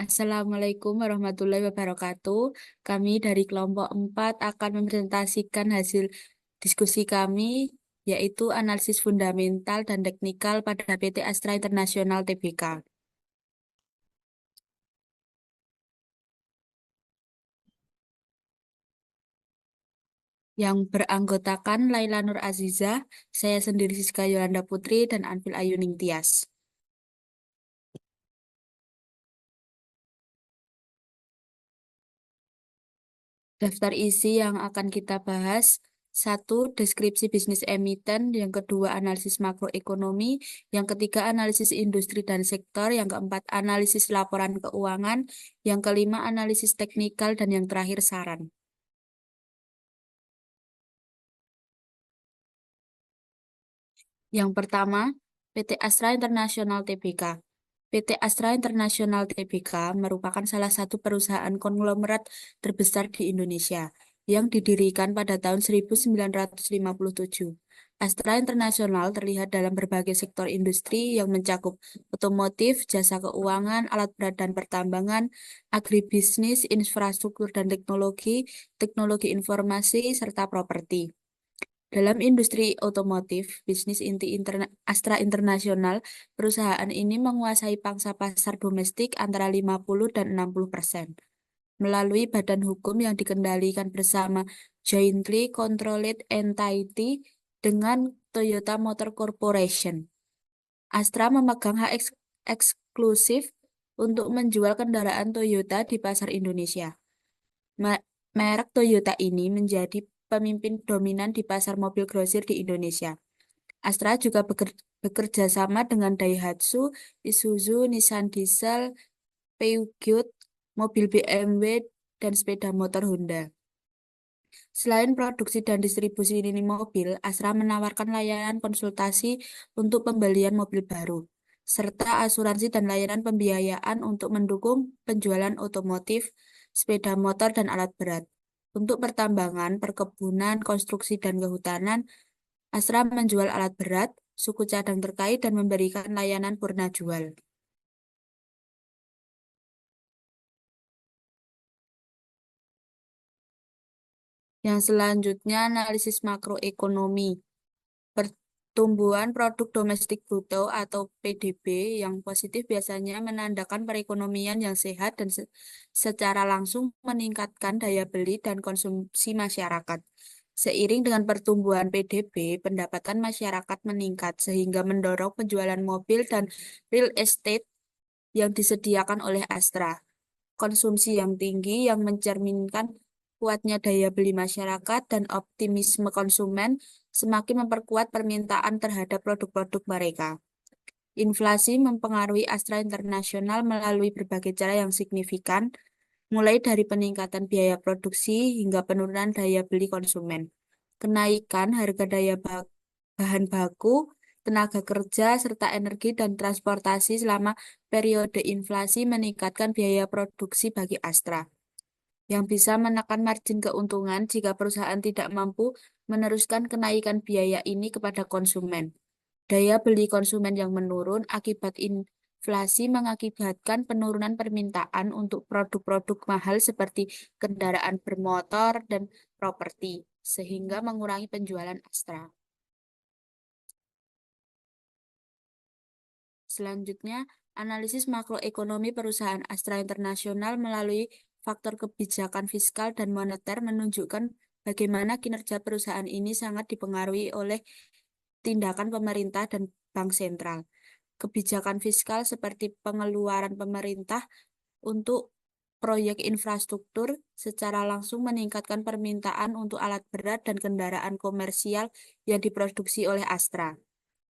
Assalamualaikum warahmatullahi wabarakatuh. Kami dari kelompok 4 akan mempresentasikan hasil diskusi kami, yaitu analisis fundamental dan teknikal pada PT Astra International Tbk, yang beranggotakan Laila Nur Azizah, saya sendiri Siska Yolanda Putri, dan Anfil Ayuning Tias. Daftar isi yang akan kita bahas: satu, deskripsi bisnis emiten; yang kedua, analisis makroekonomi; yang ketiga, analisis industri dan sektor; yang keempat, analisis laporan keuangan; yang kelima, analisis teknikal; dan yang terakhir, saran. Yang pertama, PT Astra International Tbk. PT Astra International Tbk merupakan salah satu perusahaan konglomerat terbesar di Indonesia yang didirikan pada tahun 1957. Astra International terlihat dalam berbagai sektor industri yang mencakup otomotif, jasa keuangan, alat berat dan pertambangan, agribisnis, infrastruktur dan teknologi, teknologi informasi, serta properti. Dalam industri otomotif, bisnis inti Astra Internasional, perusahaan ini menguasai pangsa pasar domestik antara 50 dan 60% melalui badan hukum yang dikendalikan bersama Jointly Controlled Entity dengan Toyota Motor Corporation. Astra memegang hak eksklusif untuk menjual kendaraan Toyota di pasar Indonesia. Merek Toyota ini menjadi pemimpin dominan di pasar mobil grosir di Indonesia. Astra juga bekerja sama dengan Daihatsu, Isuzu, Nissan Diesel, Peugeot, mobil BMW, dan sepeda motor Honda. Selain produksi dan distribusi ini mobil, Astra menawarkan layanan konsultasi untuk pembelian mobil baru, serta asuransi dan layanan pembiayaan untuk mendukung penjualan otomotif, sepeda motor, dan alat berat. Untuk pertambangan, perkebunan, konstruksi, dan kehutanan, Astra menjual alat berat, suku cadang terkait, dan memberikan layanan purna jual. Yang selanjutnya, analisis makroekonomi. Pertumbuhan produk domestik bruto atau PDB yang positif biasanya menandakan perekonomian yang sehat dan secara langsung meningkatkan daya beli dan konsumsi masyarakat. Seiring dengan pertumbuhan PDB, pendapatan masyarakat meningkat sehingga mendorong penjualan mobil dan real estate yang disediakan oleh Astra. Konsumsi yang tinggi yang mencerminkan kuatnya daya beli masyarakat dan optimisme konsumen semakin memperkuat permintaan terhadap produk-produk mereka. Inflasi mempengaruhi Astra Internasional melalui berbagai cara yang signifikan, mulai dari peningkatan biaya produksi hingga penurunan daya beli konsumen. Kenaikan harga bahan baku, tenaga kerja, serta energi dan transportasi selama periode inflasi meningkatkan biaya produksi bagi Astra, yang bisa menekan margin keuntungan jika perusahaan tidak mampu meneruskan kenaikan biaya ini kepada konsumen. Daya beli konsumen yang menurun akibat inflasi mengakibatkan penurunan permintaan untuk produk-produk mahal seperti kendaraan bermotor dan properti, sehingga mengurangi penjualan Astra. Selanjutnya, analisis makroekonomi perusahaan Astra Internasional melalui faktor kebijakan fiskal dan moneter menunjukkan bagaimana kinerja perusahaan ini sangat dipengaruhi oleh tindakan pemerintah dan bank sentral. Kebijakan fiskal seperti pengeluaran pemerintah untuk proyek infrastruktur secara langsung meningkatkan permintaan untuk alat berat dan kendaraan komersial yang diproduksi oleh Astra.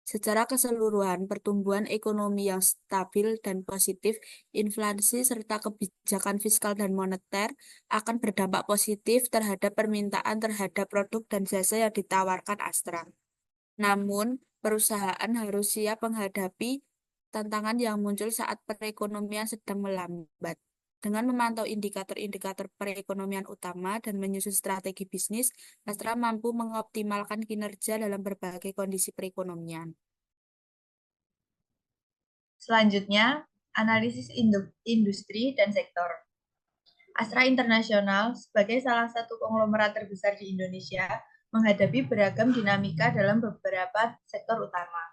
Secara keseluruhan, pertumbuhan ekonomi yang stabil dan positif, inflasi, serta kebijakan fiskal dan moneter akan berdampak positif terhadap permintaan terhadap produk dan jasa yang ditawarkan Astra. Namun, perusahaan harus siap menghadapi tantangan yang muncul saat perekonomian sedang melambat. Dengan memantau indikator-indikator perekonomian utama dan menyusun strategi bisnis, Astra mampu mengoptimalkan kinerja dalam berbagai kondisi perekonomian. Selanjutnya, Analisis industri dan sektor. Astra Internasional sebagai salah satu konglomerat terbesar di Indonesia menghadapi beragam dinamika dalam beberapa sektor utama.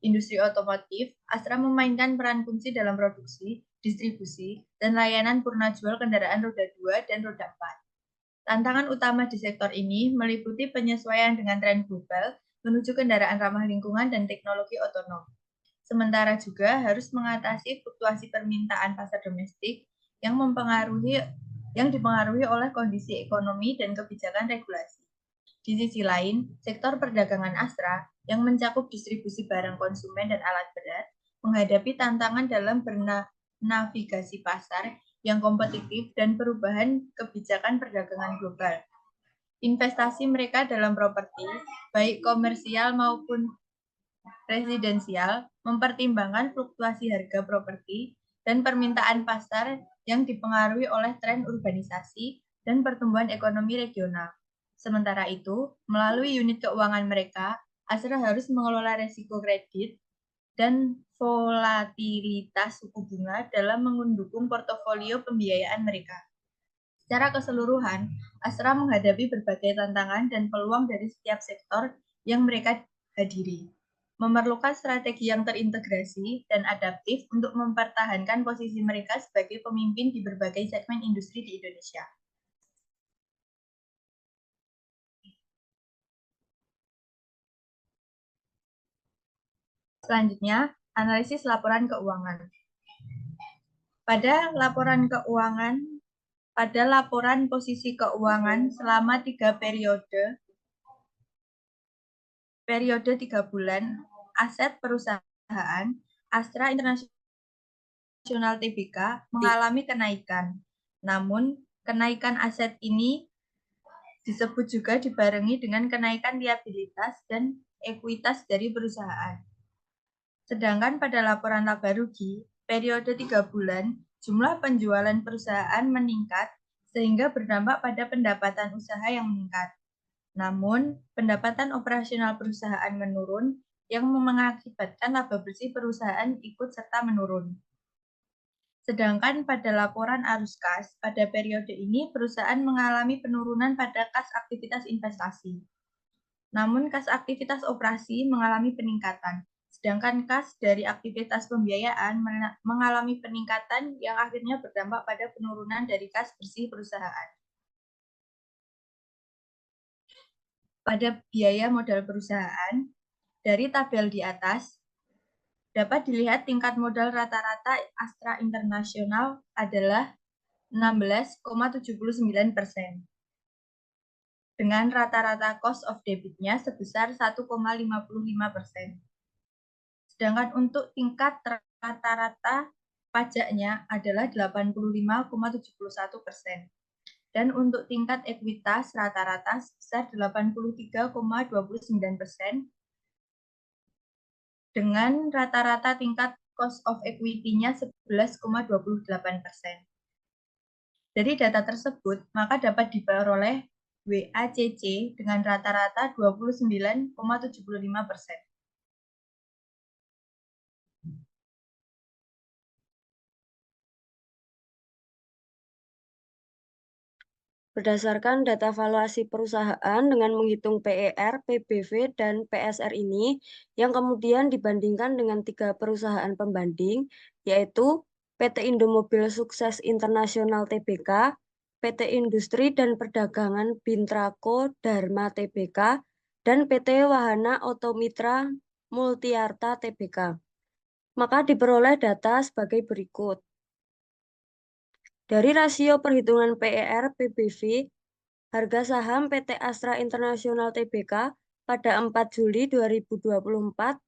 Industri otomotif, Astra memainkan peran kunci dalam produksi, distribusi, dan layanan purna jual kendaraan roda 2 dan roda 4. Tantangan utama di sektor ini meliputi penyesuaian dengan tren global menuju kendaraan ramah lingkungan dan teknologi otonom. Sementara juga harus mengatasi fluktuasi permintaan pasar domestik yang dipengaruhi oleh kondisi ekonomi dan kebijakan regulasi. Di sisi lain, sektor perdagangan Astra yang mencakup distribusi barang konsumen dan alat berat menghadapi tantangan dalam bernavigasi pasar yang kompetitif dan perubahan kebijakan perdagangan global. Investasi mereka dalam properti, baik komersial maupun residensial, mempertimbangkan fluktuasi harga properti dan permintaan pasar yang dipengaruhi oleh tren urbanisasi dan pertumbuhan ekonomi regional. Sementara itu, melalui unit keuangan mereka, Astra harus mengelola risiko kredit dan volatilitas suku bunga dalam mendukung portofolio pembiayaan mereka. Secara keseluruhan, Astra menghadapi berbagai tantangan dan peluang dari setiap sektor yang mereka hadiri, memerlukan strategi yang terintegrasi dan adaptif untuk mempertahankan posisi mereka sebagai pemimpin di berbagai segmen industri di Indonesia. Selanjutnya, analisis laporan keuangan. Pada laporan posisi keuangan selama 3 periode 3 bulan, aset perusahaan Astra Internasional Tbk mengalami kenaikan. Namun, kenaikan aset ini disebut juga dibarengi dengan kenaikan liabilitas dan ekuitas dari perusahaan. Sedangkan pada laporan laba rugi, periode 3 bulan, jumlah penjualan perusahaan meningkat sehingga berdampak pada pendapatan usaha yang meningkat. Namun, pendapatan operasional perusahaan menurun yang mengakibatkan laba bersih perusahaan ikut serta menurun. Sedangkan pada laporan arus kas, pada periode ini perusahaan mengalami penurunan pada kas aktivitas investasi. Namun kas aktivitas operasi mengalami peningkatan, sedangkan kas dari aktivitas pembiayaan mengalami peningkatan yang akhirnya berdampak pada penurunan dari kas bersih perusahaan. Pada biaya modal perusahaan, dari tabel di atas, dapat dilihat tingkat modal rata-rata Astra Internasional adalah 16,79%, dengan rata-rata cost of debit-nya sebesar 1,55%. Sedangkan untuk tingkat rata-rata pajaknya adalah 85,71%. Dan untuk tingkat ekuitas rata-rata sebesar 83,29%, dengan rata-rata tingkat cost of equity-nya 11,28%. Dari data tersebut, maka dapat diperoleh WACC dengan rata-rata 29,75%. Berdasarkan data valuasi perusahaan dengan menghitung PER, PBV, dan PSR ini, yang kemudian dibandingkan dengan 3 perusahaan pembanding, yaitu PT Indomobil Sukses Internasional Tbk, PT Industri dan Perdagangan Bintrako Dharma Tbk, dan PT Wahana Otomitra Multiarta Tbk. Maka diperoleh data sebagai berikut. Dari rasio perhitungan PER PBV, harga saham PT Astra Internasional Tbk pada 4 Juli 2024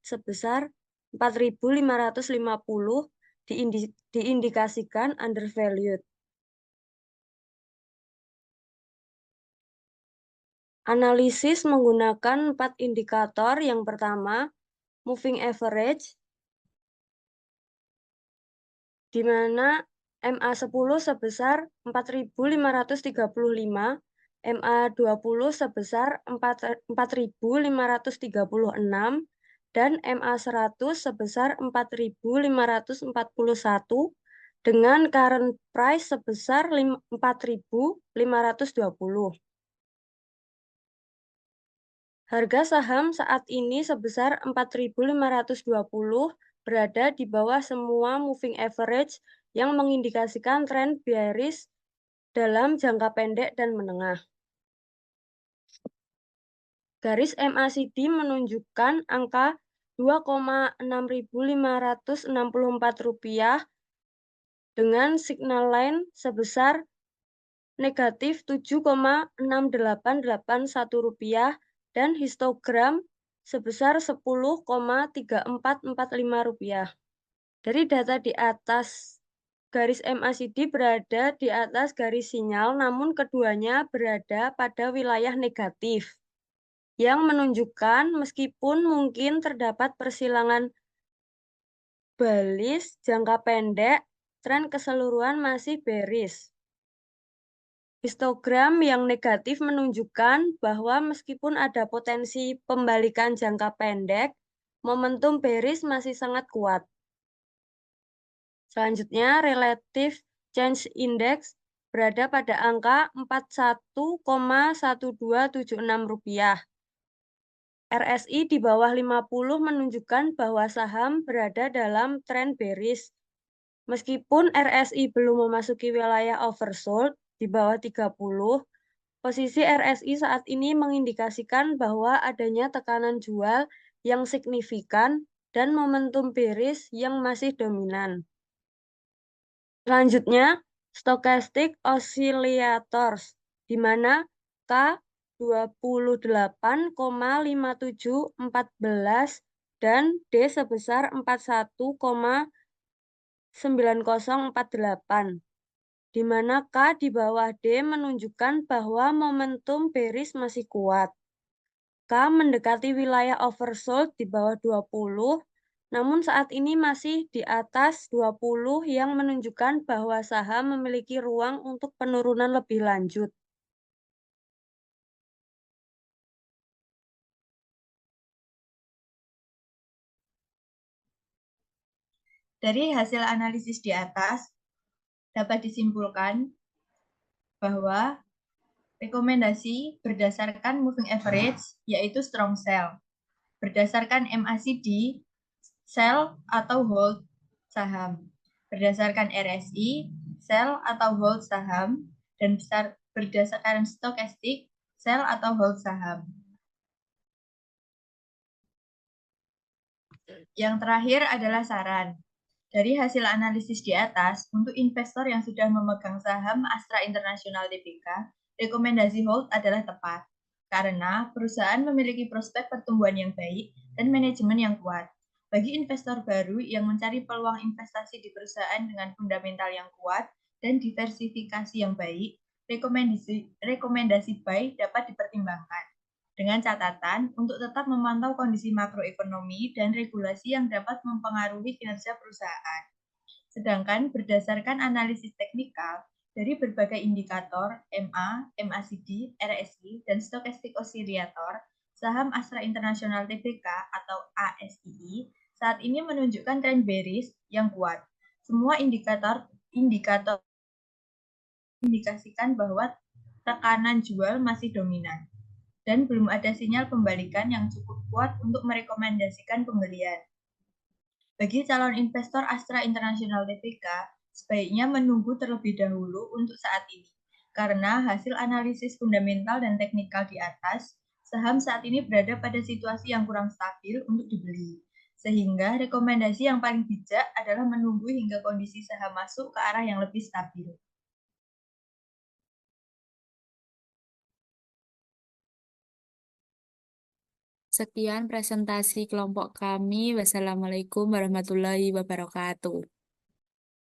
sebesar 4.550 diindikasikan undervalued. Analisis menggunakan 4 indikator. Yang pertama, moving average, di mana MA10 sebesar 4.535, MA20 sebesar 4.536, dan MA100 sebesar 4.541 dengan current price sebesar 4.520. Harga saham saat ini sebesar 4.520 berada di bawah semua moving average yang mengindikasikan tren bearish dalam jangka pendek dan menengah. Garis MACD menunjukkan angka Rp2,6564 dengan signal line sebesar negatif Rp7,6881 dan histogram sebesar Rp10,3445. Dari data di atas garis MACD berada di atas garis sinyal, namun keduanya berada pada wilayah negatif, yang menunjukkan meskipun mungkin terdapat persilangan bullish jangka pendek, tren keseluruhan masih bearish. Histogram yang negatif menunjukkan bahwa meskipun ada potensi pembalikan jangka pendek, momentum bearish masih sangat kuat. Selanjutnya, Relative Change Index berada pada angka 41,1276 rupiah. RSI di bawah 50 menunjukkan bahwa saham berada dalam tren bearish. Meskipun RSI belum memasuki wilayah oversold di bawah 30, posisi RSI saat ini mengindikasikan bahwa adanya tekanan jual yang signifikan dan momentum bearish yang masih dominan. Selanjutnya, Stochastic Oscillators, di mana K 28,5714 dan D sebesar 41,9048, di mana K di bawah D menunjukkan bahwa momentum bearish masih kuat. K mendekati wilayah oversold di bawah 20, namun saat ini masih di atas 20 yang menunjukkan bahwa saham memiliki ruang untuk penurunan lebih lanjut. Dari hasil analisis di atas, dapat disimpulkan bahwa rekomendasi berdasarkan moving average yaitu strong sell. Berdasarkan MACD, sell atau hold saham. Berdasarkan RSI, sell atau hold saham. Dan berdasarkan stokastik, sell atau hold saham. Yang terakhir adalah saran. Dari hasil analisis di atas, untuk investor yang sudah memegang saham Astra International Tbk, rekomendasi hold adalah tepat. Karena perusahaan memiliki prospek pertumbuhan yang baik dan manajemen yang kuat. Bagi investor baru yang mencari peluang investasi di perusahaan dengan fundamental yang kuat dan diversifikasi yang baik, rekomendasi buy dapat dipertimbangkan. Dengan catatan untuk tetap memantau kondisi makroekonomi dan regulasi yang dapat mempengaruhi kinerja perusahaan. Sedangkan berdasarkan analisis teknikal dari berbagai indikator MA, MACD, RSI, dan Stochastic Oscillator, saham Astra International Tbk atau ASII saat ini menunjukkan tren bearish yang kuat. Semua indikator indikasikan bahwa tekanan jual masih dominan dan belum ada sinyal pembalikan yang cukup kuat untuk merekomendasikan pembelian. Bagi calon investor Astra International Tbk, sebaiknya menunggu terlebih dahulu untuk saat ini, karena hasil analisis fundamental dan teknikal di atas, saham saat ini berada pada situasi yang kurang stabil untuk dibeli. Sehingga rekomendasi yang paling bijak adalah menunggu hingga kondisi saham masuk ke arah yang lebih stabil. Sekian presentasi kelompok kami. Wassalamualaikum warahmatullahi wabarakatuh.